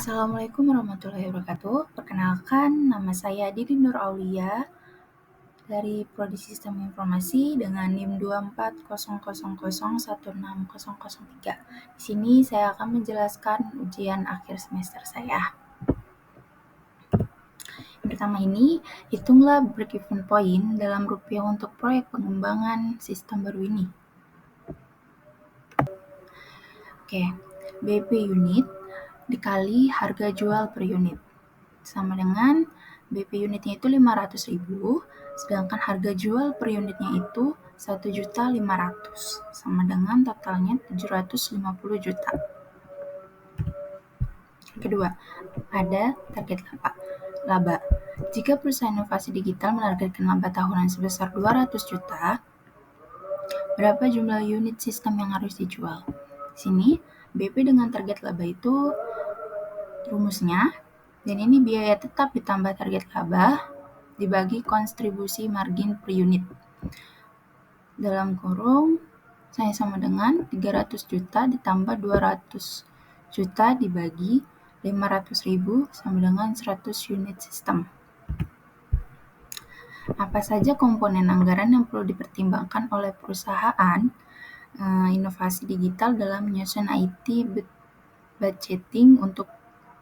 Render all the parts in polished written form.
Assalamualaikum warahmatullahi wabarakatuh. Perkenalkan, nama saya Didi Nur Aulia dari Prodi Sistem Informasi dengan NIM 2400016003. Di sini saya akan menjelaskan ujian akhir semester saya. Yang pertama ini, hitunglah break-even point dalam rupiah untuk proyek pengembangan sistem baru ini. Oke, BP unit dikali harga jual per unit sama dengan BP unitnya itu 500.000, sedangkan harga jual per unitnya itu 1.500.000, sama dengan totalnya 750 juta. Kedua, ada target laba. Jika perusahaan inovasi digital menargetkan laba tahunan sebesar 200 juta, berapa jumlah unit sistem yang harus dijual? Di sini, BP dengan target laba itu rumusnya, dan ini biaya tetap ditambah target laba dibagi kontribusi margin per unit. Dalam kurung, saya sama dengan 300 juta ditambah 200 juta dibagi 500.000 sama dengan 100 unit sistem. Apa saja komponen anggaran yang perlu dipertimbangkan oleh perusahaan inovasi digital dalam menyusun IT budgeting untuk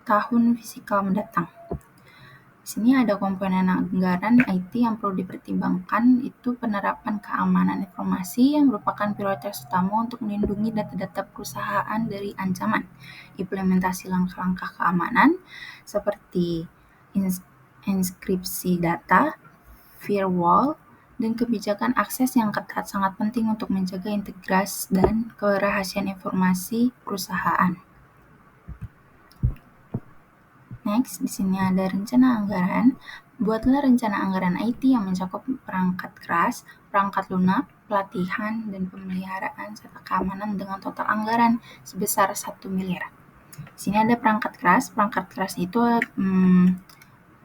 tahun fiskal mendatang? Di sini ada komponen anggaran IT yang perlu dipertimbangkan, itu penerapan keamanan informasi yang merupakan prioritas utama untuk melindungi data-data perusahaan dari ancaman, implementasi langkah-langkah keamanan seperti inskripsi data, firewall, dan kebijakan akses yang ketat sangat penting untuk menjaga integritas dan kerahasiaan informasi perusahaan. Next, di sini ada rencana anggaran. Buatlah rencana anggaran IT yang mencakup perangkat keras, perangkat lunak, pelatihan, dan pemeliharaan serta keamanan dengan total anggaran sebesar 1 miliar. Di sini ada perangkat keras. Perangkat keras itu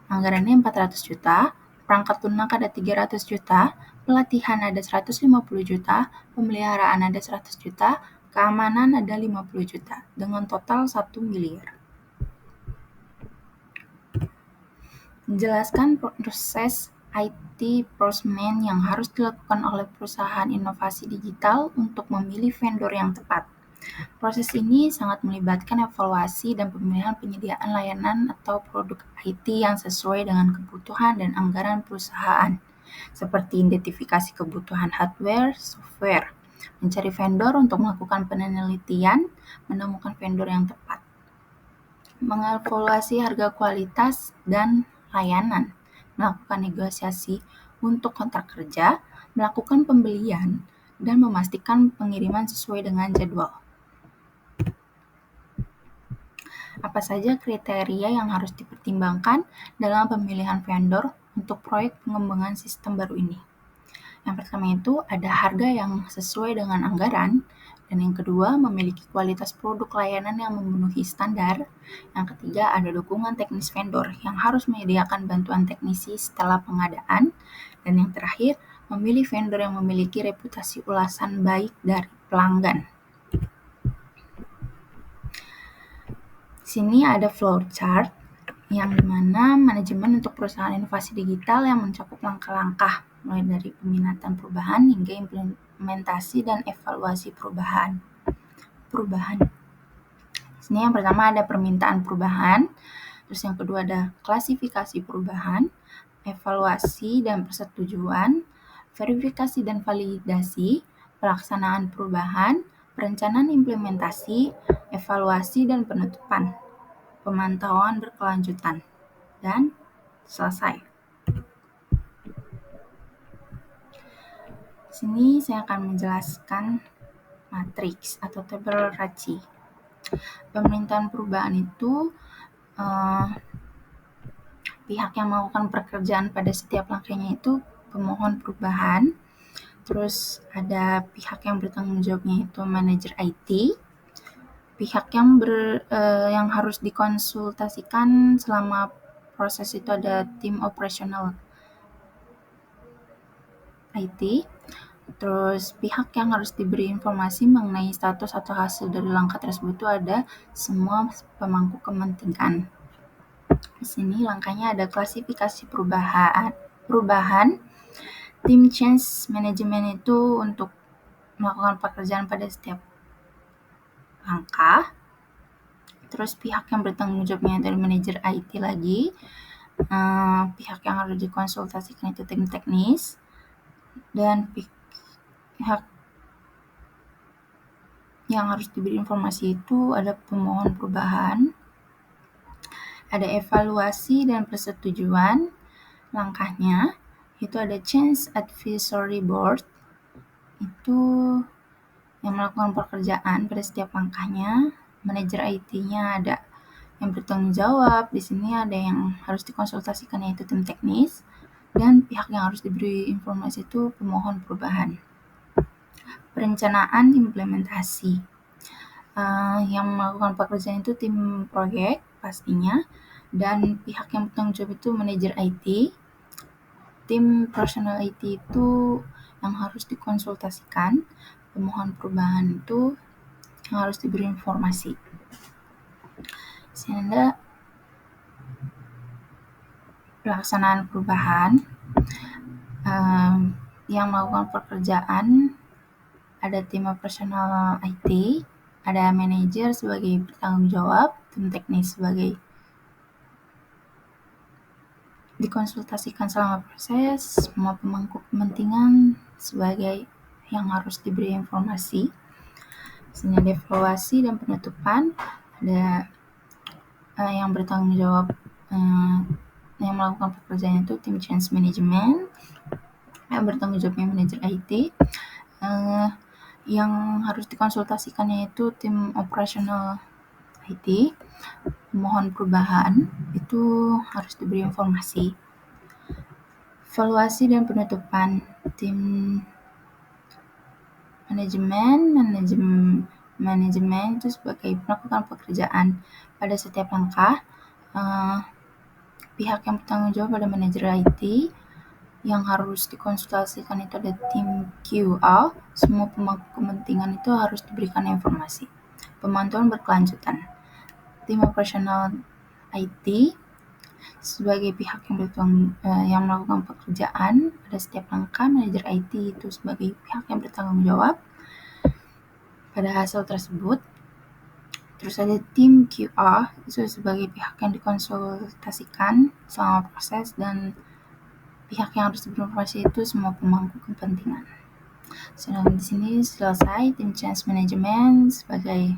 anggarannya 400 juta, perangkat lunak ada 300 juta, pelatihan ada 150 juta, pemeliharaan ada 100 juta, keamanan ada 50 juta, dengan total 1 miliar. Menjelaskan proses IT procurement yang harus dilakukan oleh perusahaan inovasi digital untuk memilih vendor yang tepat. Proses ini sangat melibatkan evaluasi dan pemilihan penyediaan layanan atau produk IT yang sesuai dengan kebutuhan dan anggaran perusahaan, seperti identifikasi kebutuhan hardware, software, mencari vendor untuk melakukan penelitian, menemukan vendor yang tepat, mengevaluasi harga kualitas dan layanan, melakukan negosiasi untuk kontrak kerja, melakukan pembelian, dan memastikan pengiriman sesuai dengan jadwal. Apa saja kriteria yang harus dipertimbangkan dalam pemilihan vendor untuk proyek pengembangan sistem baru ini? Yang pertama itu ada harga yang sesuai dengan anggaran, dan yang kedua memiliki kualitas produk layanan yang memenuhi standar. Yang ketiga ada dukungan teknis vendor yang harus menyediakan bantuan teknisi setelah pengadaan, dan yang terakhir memilih vendor yang memiliki reputasi ulasan baik dari pelanggan. Di sini ada flowchart yang dimana manajemen untuk perusahaan inovasi digital yang mencakup langkah-langkah mulai dari peminatan perubahan hingga implementasi dan evaluasi perubahan. Di sini yang pertama ada permintaan perubahan, terus yang kedua ada klasifikasi perubahan, evaluasi dan persetujuan, verifikasi dan validasi, pelaksanaan perubahan, perencanaan implementasi, evaluasi dan penutupan, pemantauan berkelanjutan, dan selesai. Di sini saya akan menjelaskan matriks atau tabel Raci. Permintaan perubahan itu pihak yang melakukan pekerjaan pada setiap langkahnya itu pemohon perubahan. Terus ada pihak yang bertanggung jawabnya itu manajer IT. Pihak yang harus dikonsultasikan selama proses itu ada tim operasional IT. Terus pihak yang harus diberi informasi mengenai status atau hasil dari langkah tersebut itu ada semua pemangku kepentingan. Di sini langkahnya ada klasifikasi perubahan. Tim change management itu untuk melakukan pekerjaan pada setiap langkah. Terus pihak yang bertanggung jawabnya dari manajer IT lagi. Pihak yang harus dikonsultasikan itu tim teknis. Dan pihak yang harus diberi informasi itu ada pemohon perubahan. Ada evaluasi dan persetujuan. Langkahnya itu ada Change Advisory Board, itu yang melakukan pekerjaan pada setiap langkahnya. Manajer IT-nya ada yang bertanggung jawab, di sini ada yang harus dikonsultasikan yaitu tim teknis, dan pihak yang harus diberi informasi itu pemohon perubahan. Perencanaan implementasi, yang melakukan pekerjaan itu tim proyek pastinya, dan pihak yang bertanggung jawab itu manajer IT. Tim personal IT itu yang harus dikonsultasikan, pemohon perubahan itu yang harus diberi informasi. Sehingga pelaksanaan perubahan, yang melakukan pekerjaan ada tim personal IT, ada manajer sebagai bertanggung jawab, tim teknis sebagai dikonsultasikan selama proses, semua pemangku kepentingan sebagai yang harus diberi informasi. Misalnya evaluasi dan penutupan, ada yang bertanggung jawab yang melakukan pekerjaan itu tim change management, yang bertanggung jawabnya manajer IT, yang harus dikonsultasikan yaitu tim operasional IT. Mohon perubahan itu harus diberi informasi. Evaluasi dan penutupan, tim manajemen itu sebagai melakukan pekerjaan pada setiap langkah. Pihak yang bertanggung jawab pada manajer IT, yang harus dikonsultasikan itu ada tim QA, semua pemangku kepentingan itu harus diberikan informasi. Pemantauan berkelanjutan, tim operasional IT sebagai pihak yang melakukan pekerjaan pada setiap langkah, manajer IT itu sebagai pihak yang bertanggung jawab pada hasil tersebut. Terus ada tim QA itu sebagai pihak yang dikonsultasikan selama proses, dan pihak yang harus berinformasi itu semua pemangku kepentingan. Sedang di sini selesai tim change management sebagai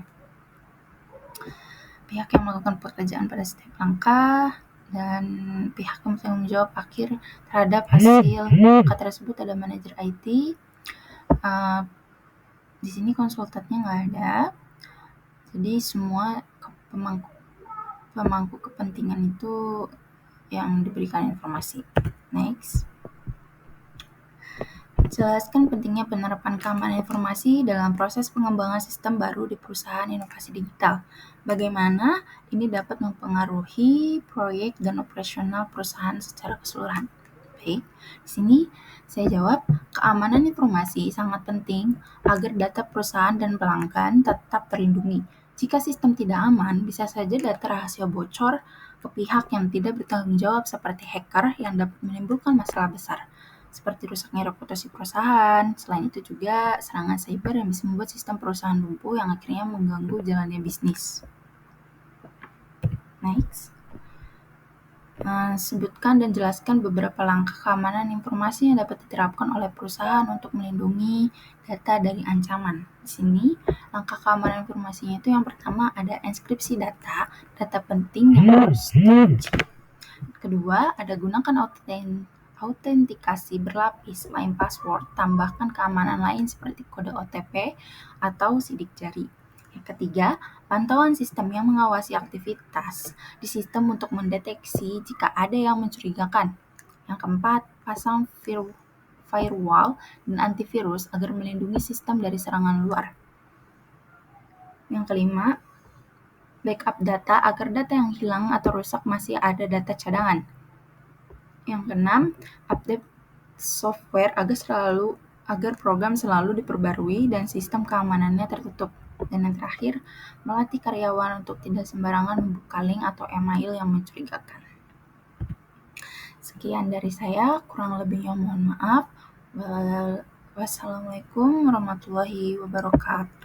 pihak yang melakukan pekerjaan pada setiap langkah, dan pihak yang bertanggung jawab akhir terhadap hasil langkah tersebut ada manajer IT. Di sini konsultannya nggak ada, jadi semua pemangku kepentingan itu yang diberikan informasi. Next. Jelaskan pentingnya penerapan keamanan informasi dalam proses pengembangan sistem baru di perusahaan inovasi digital. Bagaimana ini dapat mempengaruhi proyek dan operasional perusahaan secara keseluruhan. Baik, di sini saya jawab, keamanan informasi sangat penting agar data perusahaan dan pelanggan tetap terlindungi. Jika sistem tidak aman, bisa saja data rahasia bocor ke pihak yang tidak bertanggung jawab seperti hacker yang dapat menimbulkan masalah besar, seperti rusaknya reputasi perusahaan. Selain itu juga serangan cyber yang bisa membuat sistem perusahaan lumpuh yang akhirnya mengganggu jalannya bisnis. Next. Sebutkan dan jelaskan beberapa langkah keamanan informasi yang dapat diterapkan oleh perusahaan untuk melindungi data dari ancaman. Di sini, langkah keamanan informasinya itu yang pertama ada enkripsi data penting yang harus dikunci. Kedua, ada gunakan autentikasi berlapis, lain password, tambahkan keamanan lain seperti kode OTP atau sidik jari. Yang ketiga, pantauan sistem yang mengawasi aktivitas di sistem untuk mendeteksi jika ada yang mencurigakan. Yang keempat, pasang firewall dan antivirus agar melindungi sistem dari serangan luar. Yang kelima, backup data agar data yang hilang atau rusak masih ada data cadangan. Yang keenam, update software agar selalu agar program selalu diperbarui dan sistem keamanannya tertutup. Dan yang terakhir, melatih karyawan untuk tidak sembarangan membuka link atau email yang mencurigakan. Sekian dari saya, kurang lebihnya mohon maaf. Wassalamualaikum warahmatullahi wabarakatuh.